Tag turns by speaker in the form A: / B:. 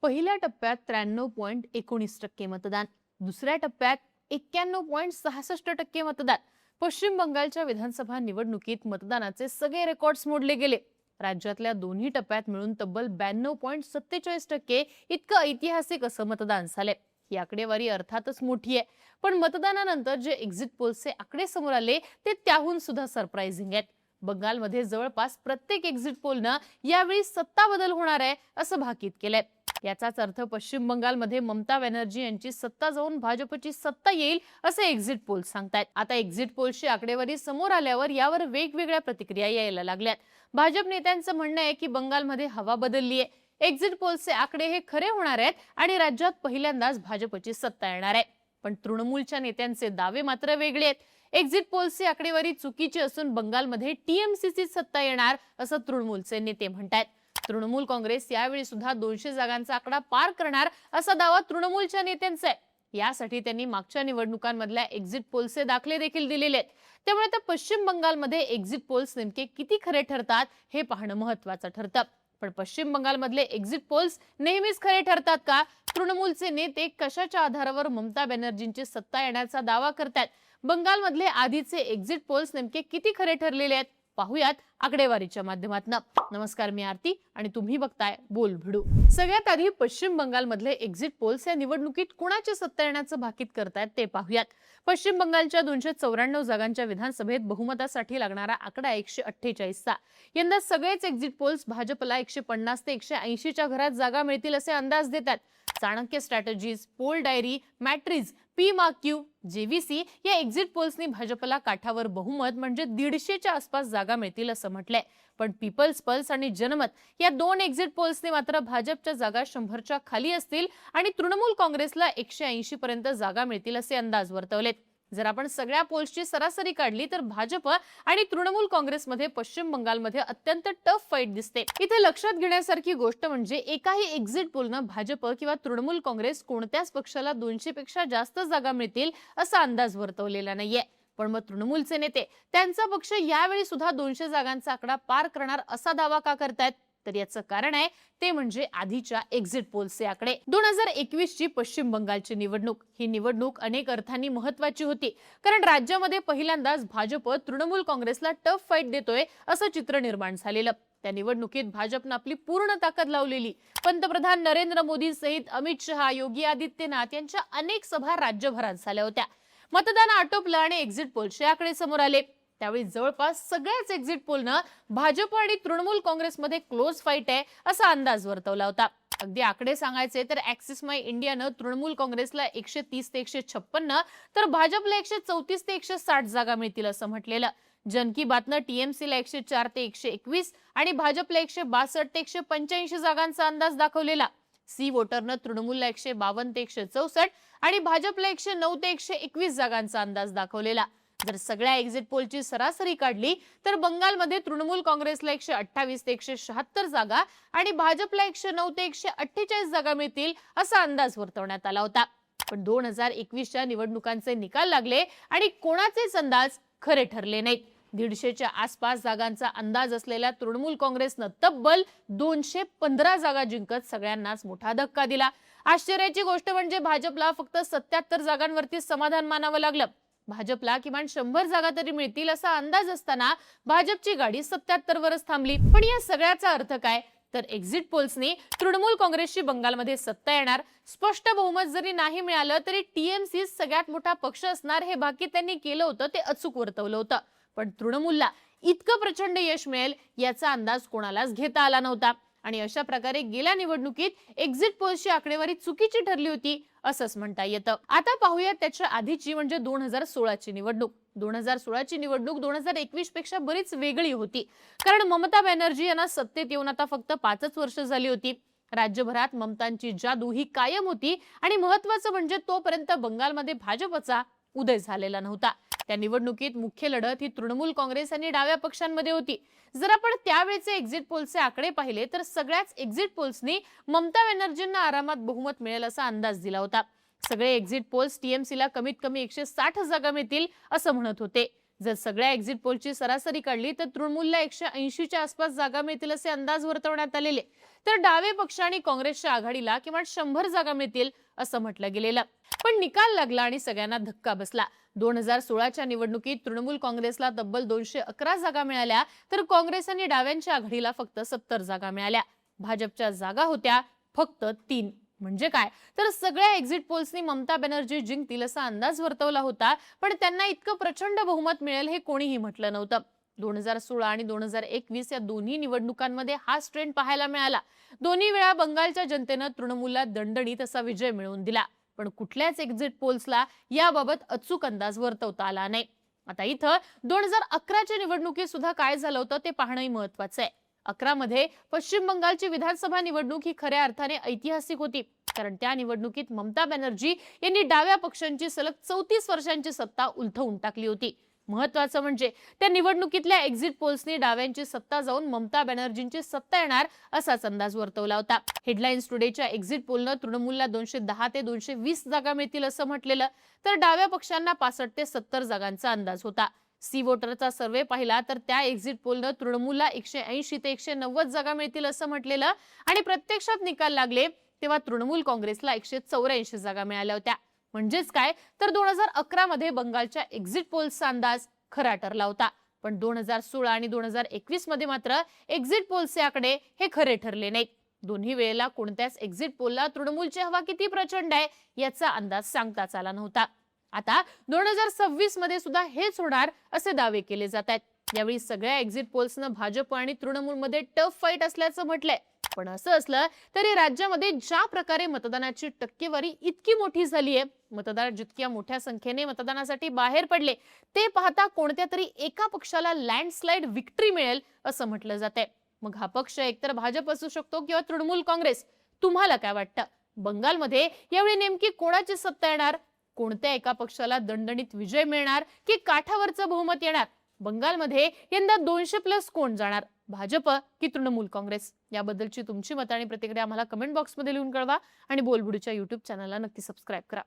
A: पहिल्या टप्प्यात 93.19% मतदान, दुसऱ्या टप्प्यात 91.66% मतदान. पश्चिम बंगालच्या विधानसभा निवडणुकीत मतदानाचे सगळे रेकॉर्ड्स मोडले गेले. राज्यातल्या दोन्ही टप्प्यात मिळून तब्बल 92.47% इतकं ऐतिहासिक असं मतदान झालंय. ही आकडेवारी अर्थातच मोठी आहे, पण मतदानानंतर जे एक्झिट पोलचे आकडे समोर आले ते त्याहून सुद्धा सरप्राइझिंग आहेत. बंगालमध्ये जवळपास प्रत्येक एक्झिट पोलनं यावेळी सत्ता बदल होणार आहे असं भाकीत केलंय. याचाच अर्थ पश्चिम बंगालमध्ये ममता बॅनर्जी यांची सत्ता जाऊन भाजपची सत्ता येईल असे एक्झिट पोल सांगतायत. आता एक्झिट पोलची आकडेवारी समोर आल्यावर यावर वेगवेगळ्या प्रतिक्रिया यायला लागल्यात. भाजप नेत्यांचं म्हणणं आहे की बंगालमध्ये हवा बदलली आहे, एक्झिट पोलचे आकडे हे खरे होणार आहेत आणि राज्यात पहिल्यांदाच भाजपची सत्ता येणार आहे. पण तृणमूलच्या नेत्यांचे दावे मात्र वेगळे आहेत. एक्झिट पोलची आकडेवारी चुकीची असून बंगालमध्ये टीएमसीची सत्ता येणार असं तृणमूलचे नेते म्हणतात. तृणमूल काँग्रेस यावेळी सुद्धा 200 जागांचा आकडा पार करणार असा दावा तृणमूलच्या नेत्यांचा आहे. यासाठी त्यांनी मागच्या निवडणुकांमधल्या एक्झिट पोलचे दाखले देखील दिलेले आहेत. त्यामुळे आता पश्चिम बंगालमध्ये एक्झिट पोल्स नेमके किती खरे ठरतात हे पाहणं महत्त्वाचं ठरतं. पण पश्चिम बंगालमधले एक्झिट पोल्स नेहमीच खरे ठरतात का? तृणमूलचे नेते कशाच्या आधारावर ममता बॅनर्जींची सत्ता येण्याचा दावा करतात? बंगालमधले आधीचे एक्झिट पोल्स नेमके किती खरे ठरलेले आहेत पाहूयात आकडेवारीच्या माध्यमातून. नमस्कार, मी आरती आणि तुम्ही बघताय बोल भिडू. सगळ्यात आधी पश्चिम बंगालमधले एक्झिट पोल्स या निवडणुकीत कुणाची सत्ता येण्याचं भाकीत करतायत ते पाहूयात. पश्चिम बंगालच्या 294 जागांच्या विधानसभेत बहुमतासाठी लागणारा आकडा 148चा. यंदा सगळेच एक्झिट पोल्स भाजपला 150 ते 180च्या घरात जागा मिळतील असे अंदाज देतात. चाणक्य स्ट्रॅटेजीज, पोल डायरी, मॅट्रिज, पीमाक्यू, जेव्हीसी या एक्झिट पोल्सनी भाजपला काठावर बहुमत म्हणजे 150च्या आसपास जागा मिळतील असं म्हटलंय. पण पीपल्स पल्स आणि जनमत या दोन एक्झिट पोल्सनी मात्र भाजपच्या जागा 100च्या खाली असतील आणि तृणमूल काँग्रेसला 180 पर्यंत जागा मिळतील असे अंदाज वर्तवलेत. जर आपण सगळ्या पोल्सची सरासरी काढली तर भाजप आणि तृणमूल काँग्रेसमध्ये पश्चिम बंगालमध्ये अत्यंत टफ फाईट दिसते. इथे लक्षात घेण्यासारखी गोष्ट म्हणजे एकाही एक्झिट पोलनं भाजप किंवा तृणमूल काँग्रेस कोणत्याच पक्षाला 200 पेक्षा जास्त जागा मिळतील असा अंदाज वर्तवलेला नाहीये. पण मग तृणमूलचे नेते त्यांचा पक्ष यावेळी सुद्धा 200 जागांचा आकडा पार करणार असा दावा का करतायत? तर याचं कारण आहे ते म्हणजे आधीच्या एक्झिट पोलचे आकडे. 2021 ची पश्चिम बंगालची निवडणूक ही निवडणूक अनेक अर्थांनी महत्त्वाची होती, कारण राज्यामध्ये पहिल्यांदाच भाजप तृणमूल काँग्रेसला टफ फाईट देतोय असं चित्र निर्माण झालेलं. त्या निवडणुकीत भाजपनं आपली पूर्ण ताकद लावलेली. पंतप्रधान नरेंद्र मोदी सहित अमित शहा, योगी आदित्यनाथ यांच्या अनेक सभा राज्यभरात झाल्या होत्या. मतदान आटोपलं आणि एक्झिट पोलचे आकडे समोर आले. त्यावेळी जवळपास सगळ्याच एक्झिट पोलनं भाजप आणि तृणमूल काँग्रेसमध्ये क्लोज फाईट आहे असा अंदाज वर्तवला होता. अगदी आकडे सांगायचे तर ऍक्सिस माय इंडियानं तृणमूल काँग्रेसला 130 ते 156 तर भाजपला 134 ते 160 जागा मिळतील असं म्हटलेलं. जन की बातनं टीएमसीला 104 ते 121 आणि भाजपला 162 ते 185 जागांचा अंदाज दाखवलेला. सी वोटरनं तृणमूलला 152 ते 164 आणि भाजपला 109 ते 121 जागांचा अंदाज दाखवलेला. जर सगळ्या एक्झिट पोलची सरासरी काढली तर बंगालमध्ये तृणमूल काँग्रेसला 128 ते 176 जागा आणि भाजपला 109 ते 148 जागा मिळतील असा अंदाज वर्तवण्यात आला होता. पण 2021च्या निवडणुकांचे निकाल लागले आणि कोणाचेच अंदाज खरे ठरले नाहीत. 150च्या आसपास जागांचा अंदाज असलेल्या तृणमूल काँग्रेसनं तब्बल 215 जागा जिंकत सगळ्यांनाच मोठा धक्का दिला. आश्चर्याची गोष्ट म्हणजे भाजपला फक्त 77 जागांवरती समाधान मानावं लागलं. भाजपला किमान 100 जागा तरी मिळतील असा अंदाज असताना भाजपची गाडी 77 वरच थांबली. पण या सगळ्याचा अर्थ काय? तर एक्झिट पोल्सनी तृणमूल काँग्रेसची बंगालमध्ये सत्ता येणार, स्पष्ट बहुमत जरी नाही मिळालं तरी टीएमसी सगळ्यात मोठा पक्ष असणार हे भाकीत त्यांनी केलं होतं ते अचूक वर्तवलं होतं. पण तृणमूलला इतकं प्रचंड यश मिळेल याचा अंदाज कोणालाच घेता आला नव्हता आणि अशा प्रकारे गेल्या निवडणुकीत एक्झिट पोल्सची आकडेवारी चुकीची ठरली होती असंच म्हणता येतं. आता पाहूया त्याच्या आधीची म्हणजे 2016ची निवडणूक. 2016ची निवडणूक 2021 पेक्षा बरीच वेगळी होती, कारण ममता बॅनर्जी यांना सत्तेत येऊन आता फक्त 5च वर्ष झाली होती. राज्यभरात ममतांची जादू ही कायम होती आणि महत्त्वाचं म्हणजे तोपर्यंत बंगालमध्ये भाजपचा उदय झालेला नव्हता. त्या निवडणुकीत मुख्य लढत ही तृणमूल काँग्रेस आणि डाव्या पक्षांमध्ये होती. जर आपण त्यावेळेचे एक्झिट पोलचे आकडे पाहिले तर सगळ्याच एक्झिट पोल्सनी ममता बॅनर्जींना आरामात बहुमत मिळेल असा अंदाज दिला होता. सगळे एक्झिट पोल्स टीएमसीला कमीत कमी 160 जागा मिळतील असं म्हणत होते. जर सगळ्या एक्झिट पोलची सरासरी काढली तर तृणमूलला 180च्या आसपास जागा मिळतील असे अंदाज वर्तवण्यात आलेले, तर डावे पक्ष आणि काँग्रेसच्या आघाडीला किमान 100 जागा मिळतील असं म्हटलं गेलेलं. पण निकाल लागला आणि सगळ्यांना धक्का बसला. 2016च्या निवडणुकीत तृणमूल काँग्रेसला तब्बल 211 जागा मिळाल्या, तर काँग्रेस आणि डाव्यांच्या आघाडीला फक्त 70 जागा मिळाल्या. भाजपच्या जागा होत्या फक्त 3. म्हणजे काय, तर सगळ्या एक्झिट पोल्सनी ममता बॅनर्जी जिंकतील असा अंदाज वर्तवला होता, पण त्यांना इतकं प्रचंड बहुमत मिळेल हे कोणीही म्हटलं नव्हतं. 2016 आणि 2021 या दोन्ही निवडणुकांमध्ये हाच ट्रेंड पाहायला मिळाला. दोन्ही वेळा बंगालच्या जनतेनं तृणमूलला दणदणीत असा विजय मिळवून दिला, पण कुठल्याच एक्झिट पोल्सला याबाबत अचूक अंदाज वर्तवता आला नाही. आता इथं 2011च्या निवडणुकीत सुद्धा काय झालं होतं ते पाहणंही महत्वाचं आहे. 11 मध्ये पश्चिम बंगालची विधानसभा निवडणूक ही खऱ्या अर्थाने ऐतिहासिक होती, कारण त्या निवडणुकीत ममता बॅनर्जी यांनी डाव्या पक्षांची सलग 34 वर्षांची सत्ता उलथवून टाकली होती. महत्वाचं म्हणजे त्या निवडणुकीतल्या एक्झिट पोल्सनी डाव्यांची सत्ता जाऊन ममता बॅनर्जींची सत्ता येणार असाच अंदाज वर्तवला होता. हेडलाईन्स टुडेच्या एक्झिट पोलनं तृणमूलला 210 ते 220 जागा मिळतील असं म्हटलेलं, तर डाव्या पक्षांना 65 ते 70 जागांचा अंदाज होता. सी वोटरचा सर्व्हे पाहिला तर त्या एक्झिट पोलनं तृणमूलला 180 ते 190 जागा मिळतील असं म्हटलेलं, आणि प्रत्यक्षात निकाल लागले तेव्हा तृणमूल काँग्रेसला 184 जागा मिळाल्या होत्या. म्हणजेच काय, तर 2011 मध्ये बंगालच्या एक्झिट पोल्सचा अंदाज खरा ठरला होता. पण 2016 आणि 2021 मध्ये मात्र एक्झिट पोल्सचे आकडे हे खरे ठरले नाहीत. दोन्ही वेळेला कोणत्याच एक्झिट पोलला तृणमूलची हवा किती प्रचंड आहे याचा अंदाज सांगताच आला नव्हता. आता 2026 मध्ये सुद्धा हेच होणार असे दावे केले जात आहेत. यावेळी सगळ्या एक्झिट पोल्सनं भाजप आणि तृणमूलमध्ये टफ फाईट असल्याचं म्हटलंय. पण असं असलं तरी राज्यामध्ये ज्या प्रकारे मतदानाची टक्केवारी इतकी मोठी झाली आहे, मतदार जितक्या मोठ्या संख्येने मतदानासाठी बाहेर पडले, ते पाहता कोणत्या तरी एका पक्षाला लँडस्लाइड विक्ट्री मिळेल असं म्हटलं जातंय. मग हा पक्ष एकतर भाजप असू शकतो किंवा तृणमूल काँग्रेस. तुम्हाला काय वाटतं, बंगालमध्ये यावेळी नेमकी कोणाची सत्ता येणार? कोणत्या एका पक्षाला दणदणीत विजय मिळणार की काठावरचं बहुमत येणार? बंगालमध्ये यंदा 200+ कोण जाणार, भाजप की तृणमूल काँग्रेस? याबद्दलची तुमची मतं आणि प्रतिक्रिया आम्हाला कमेंट बॉक्समध्ये लिहून कळवा आणि बोलबिडूच्या YouTube चॅनलला नक्की सबस्क्राईब करा.